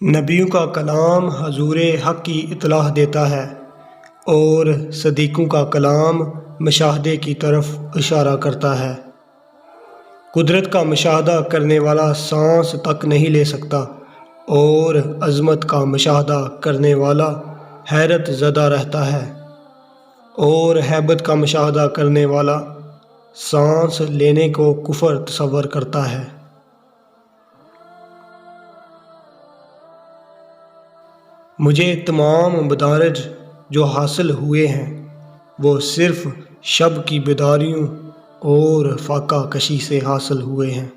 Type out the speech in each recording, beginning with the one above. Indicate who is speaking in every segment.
Speaker 1: نبیوں کا کلام حضور حق کی اطلاع دیتا ہے اور صدیقوں کا کلام مشاہدے کی طرف اشارہ کرتا ہے۔ قدرت کا مشاہدہ کرنے والا سانس تک نہیں لے سکتا اور عظمت کا مشاہدہ کرنے والا حیرت زدہ رہتا ہے، اور ہیبت کا مشاہدہ کرنے والا سانس لینے کو کفر تصور کرتا ہے۔ مجھے تمام مدارج جو حاصل ہوئے ہیں وہ صرف شب کی بیداریوں اور فاقہ کشی سے حاصل ہوئے ہیں۔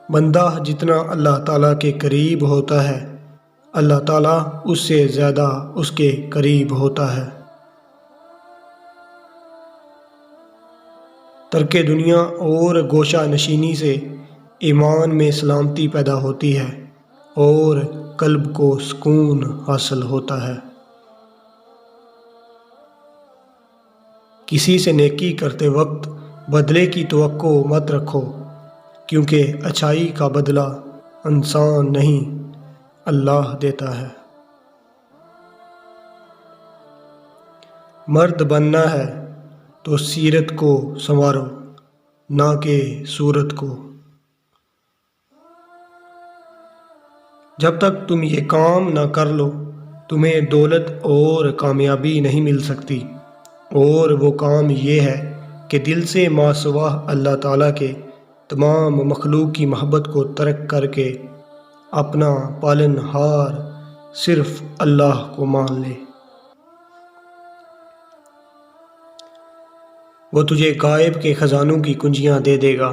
Speaker 1: بندہ جتنا اللہ تعالیٰ کے قریب ہوتا ہے، اللہ تعالیٰ اس سے زیادہ اس کے قریب ہوتا ہے۔ ترک دنیا اور گوشہ نشینی سے ایمان میں سلامتی پیدا ہوتی ہے اور قلب کو سکون حاصل ہوتا ہے۔ کسی سے نیکی کرتے وقت بدلے کی توقع مت رکھو، کیونکہ اچھائی کا بدلہ انسان نہیں، اللہ دیتا ہے۔ مرد بننا ہے تو سیرت کو سنوارو، نہ کہ صورت کو۔ جب تک تم یہ کام نہ کر لو تمہیں دولت اور کامیابی نہیں مل سکتی، اور وہ کام یہ ہے کہ دل سے ما سوا اللہ تعالیٰ کے تمام مخلوق کی محبت کو ترک کر کے اپنا پالن ہار صرف اللہ کو مان لے۔ وہ تجھے غائب کے خزانوں کی کنجیاں دے دے گا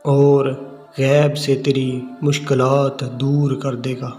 Speaker 1: اور غیب سے تیری مشکلات دور کر دے گا۔